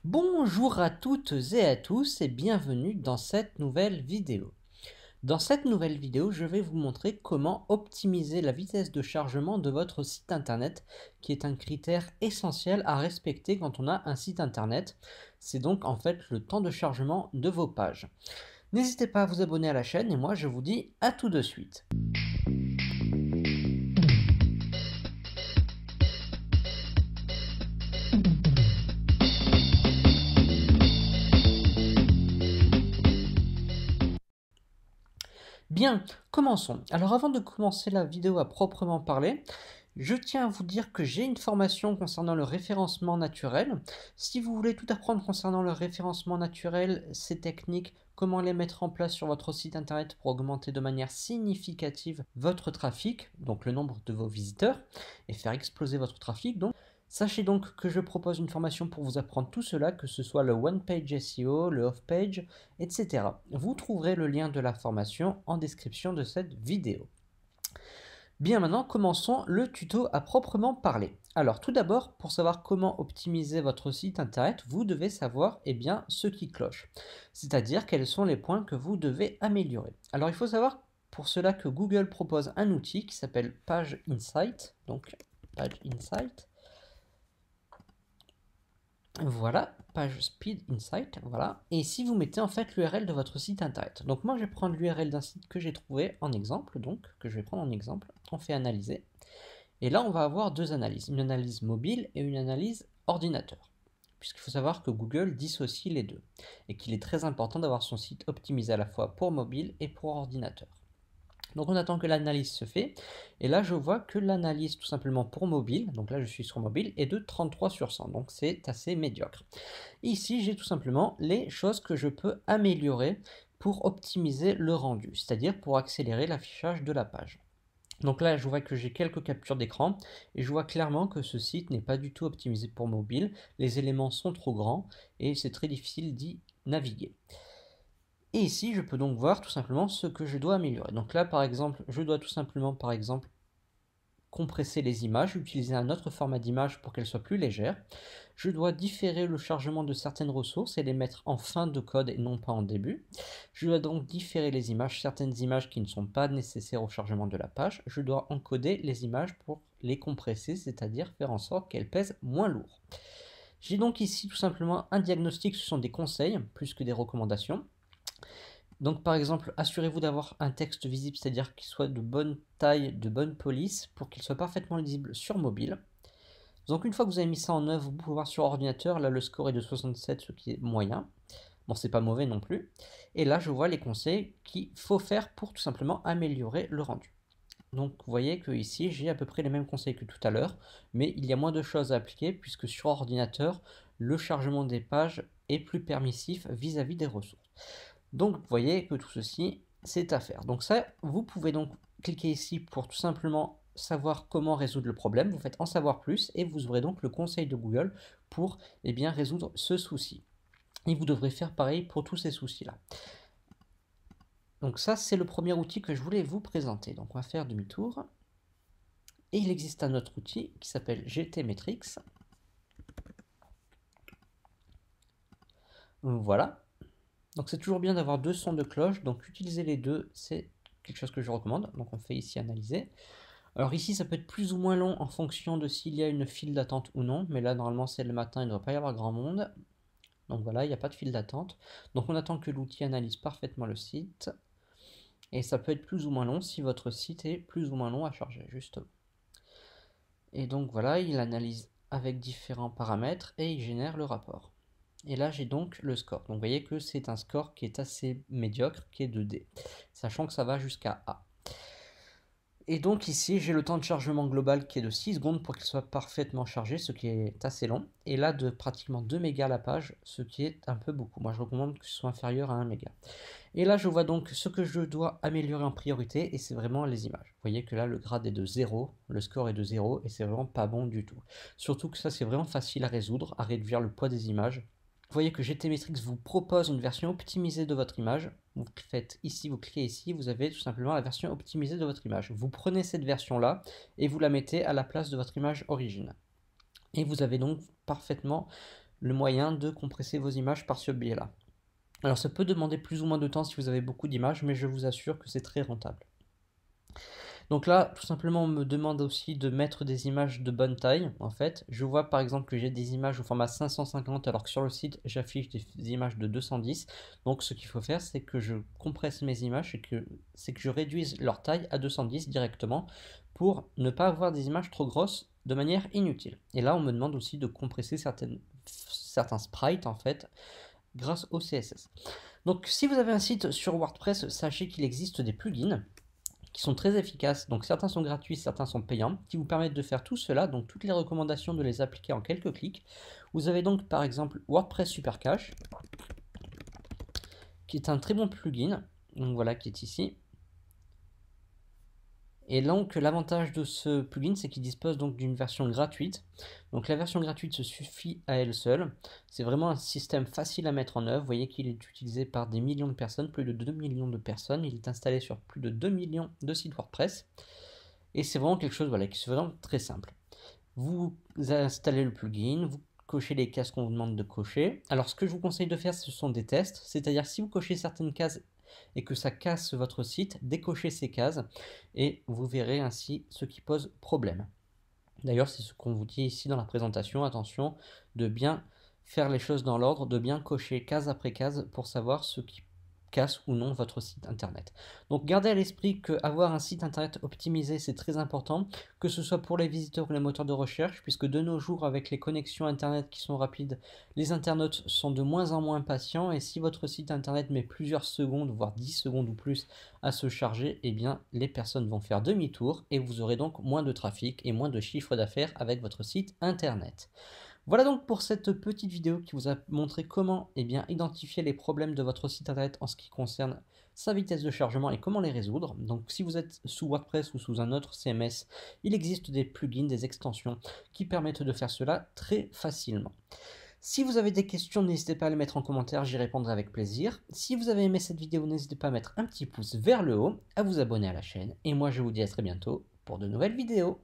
Bonjour à toutes et à tous et bienvenue dans cette nouvelle vidéo. Dans cette nouvelle vidéo, je vais vous montrer comment optimiser la vitesse de chargement de votre site internet, qui est un critère essentiel à respecter quand on a un site internet. C'est donc en fait le temps de chargement de vos pages. N'hésitez pas à vous abonner à la chaîne et moi je vous dis à tout de suite. Bien, commençons. Alors avant de commencer la vidéo à proprement parler, je tiens à vous dire que j'ai une formation concernant le référencement naturel. Si vous voulez tout apprendre concernant le référencement naturel, ses techniques, comment les mettre en place sur votre site internet pour augmenter de manière significative votre trafic, donc le nombre de vos visiteurs, et faire exploser votre trafic, sachez donc que je propose une formation pour vous apprendre tout cela, que ce soit le one-page SEO, le off-page, etc. Vous trouverez le lien de la formation en description de cette vidéo. Bien, maintenant, commençons le tuto à proprement parler. Alors, tout d'abord, pour savoir comment optimiser votre site internet, vous devez savoir ce qui cloche, c'est-à-dire quels sont les points que vous devez améliorer. Alors, il faut savoir pour cela que Google propose un outil qui s'appelle Page Insight, donc Page Insight. Voilà, page Speed Insight, voilà. Et ici, vous mettez en fait l'URL de votre site internet. Donc moi, je vais prendre l'URL d'un site que j'ai trouvé en exemple, donc que je vais prendre en exemple. On fait analyser. Et là, on va avoir deux analyses, une analyse mobile et une analyse ordinateur. Puisqu'il faut savoir que Google dissocie les deux et qu'il est très important d'avoir son site optimisé à la fois pour mobile et pour ordinateur. Donc on attend que l'analyse se fait, et là je vois que l'analyse tout simplement pour mobile, donc là je suis sur mobile, est de 33 sur 100, donc c'est assez médiocre. Et ici j'ai tout simplement les choses que je peux améliorer pour optimiser le rendu, c'est-à-dire pour accélérer l'affichage de la page. Donc là je vois que j'ai quelques captures d'écran, et je vois clairement que ce site n'est pas du tout optimisé pour mobile, les éléments sont trop grands, et c'est très difficile d'y naviguer. Et ici, je peux donc voir tout simplement ce que je dois améliorer. Donc là, par exemple, je dois tout simplement, compresser les images, utiliser un autre format d'image pour qu'elles soient plus légères. Je dois différer le chargement de certaines ressources et les mettre en fin de code et non pas en début. Je dois donc différer les images, certaines images qui ne sont pas nécessaires au chargement de la page. Je dois encoder les images pour les compresser, c'est-à-dire faire en sorte qu'elles pèsent moins lourd. J'ai donc ici tout simplement un diagnostic, ce sont des conseils plus que des recommandations. Donc par exemple, assurez-vous d'avoir un texte visible, c'est-à-dire qu'il soit de bonne taille, de bonne police, pour qu'il soit parfaitement lisible sur mobile. Donc une fois que vous avez mis ça en œuvre, vous pouvez voir sur ordinateur, là le score est de 67, ce qui est moyen. Bon, c'est pas mauvais non plus. Et là, je vois les conseils qu'il faut faire pour tout simplement améliorer le rendu. Donc vous voyez que ici, j'ai à peu près les mêmes conseils que tout à l'heure, mais il y a moins de choses à appliquer, puisque sur ordinateur, le chargement des pages est plus permissif vis-à-vis des ressources. Donc vous voyez que tout ceci, c'est à faire. Donc ça, vous pouvez donc cliquer ici pour tout simplement savoir comment résoudre le problème. Vous faites en savoir plus et vous aurez donc le conseil de Google pour résoudre ce souci. Et vous devrez faire pareil pour tous ces soucis-là. Donc ça, c'est le premier outil que je voulais vous présenter. Donc on va faire demi-tour. Et il existe un autre outil qui s'appelle GTmetrix. Voilà. Donc c'est toujours bien d'avoir deux sons de cloche, donc utiliser les deux, c'est quelque chose que je recommande. Donc on fait ici analyser. Alors ici ça peut être plus ou moins long en fonction de s'il y a une file d'attente ou non, mais là normalement c'est le matin, il ne devrait pas y avoir grand monde. Donc voilà, il n'y a pas de file d'attente. Donc on attend que l'outil analyse parfaitement le site. Et ça peut être plus ou moins long si votre site est plus ou moins long à charger, justement. Et donc voilà, il analyse avec différents paramètres et il génère le rapport. Et là, j'ai donc le score. Donc vous voyez que c'est un score qui est assez médiocre, qui est de D, sachant que ça va jusqu'à A. Et donc ici, j'ai le temps de chargement global qui est de 6 secondes pour qu'il soit parfaitement chargé, ce qui est assez long. Et là, de pratiquement 2 mégas la page, ce qui est un peu beaucoup. Moi, je recommande que ce soit inférieur à 1 méga. Et là, je vois donc ce que je dois améliorer en priorité, et c'est vraiment les images. Vous voyez que là, le grade est de 0, le score est de 0, et c'est vraiment pas bon du tout. Surtout que ça, c'est vraiment facile à résoudre, à réduire le poids des images. Vous voyez que GTmetrix vous propose une version optimisée de votre image. Vous faites ici, vous cliquez ici, vous avez tout simplement la version optimisée de votre image. Vous prenez cette version-là et vous la mettez à la place de votre image originale. Et vous avez donc parfaitement le moyen de compresser vos images par ce biais-là. Alors ça peut demander plus ou moins de temps si vous avez beaucoup d'images, mais je vous assure que c'est très rentable. Donc là, tout simplement, on me demande aussi de mettre des images de bonne taille. En fait, je vois par exemple que j'ai des images au format 550, alors que sur le site, j'affiche des images de 210. Donc ce qu'il faut faire, c'est que je compresse mes images et c'est que je réduise leur taille à 210 directement pour ne pas avoir des images trop grosses de manière inutile. Et là, on me demande aussi de compresser certains sprites en fait grâce au CSS. Donc si vous avez un site sur WordPress, sachez qu'il existe des plugins qui sont très efficaces. Donc certains sont gratuits, certains sont payants, qui vous permettent de faire tout cela, donc toutes les recommandations de les appliquer en quelques clics. Vous avez donc par exemple WordPress Super Cache, qui est un très bon plugin, donc voilà, qui est ici. Et donc l'avantage de ce plugin, c'est qu'il dispose donc d'une version gratuite. Donc la version gratuite se suffit à elle seule. C'est vraiment un système facile à mettre en œuvre. Vous voyez qu'il est utilisé par des millions de personnes, plus de 2 millions de personnes. Il est installé sur plus de 2 millions de sites WordPress. Et c'est vraiment quelque chose voilà, qui se fait vraiment très simple. Vous installez le plugin, vous cochez les cases qu'on vous demande de cocher. Alors ce que je vous conseille de faire, ce sont des tests. C'est-à-dire si vous cochez certaines cases et que ça casse votre site, décochez ces cases et vous verrez ainsi ce qui pose problème. D'ailleurs, c'est ce qu'on vous dit ici dans la présentation. Attention de bien faire les choses dans l'ordre, de bien cocher case après case pour savoir ce qui casse ou non votre site internet. Donc gardez à l'esprit qu'avoir un site internet optimisé, c'est très important, que ce soit pour les visiteurs ou les moteurs de recherche, puisque de nos jours, avec les connexions internet qui sont rapides, les internautes sont de moins en moins patients, et si votre site internet met plusieurs secondes, voire 10 secondes ou plus à se charger, eh bien les personnes vont faire demi-tour, et vous aurez donc moins de trafic et moins de chiffre d'affaires avec votre site internet. Voilà donc pour cette petite vidéo qui vous a montré comment identifier les problèmes de votre site internet en ce qui concerne sa vitesse de chargement et comment les résoudre. Donc si vous êtes sous WordPress ou sous un autre CMS, il existe des plugins, des extensions qui permettent de faire cela très facilement. Si vous avez des questions, n'hésitez pas à les mettre en commentaire, j'y répondrai avec plaisir. Si vous avez aimé cette vidéo, n'hésitez pas à mettre un petit pouce vers le haut, à vous abonner à la chaîne, et moi je vous dis à très bientôt pour de nouvelles vidéos.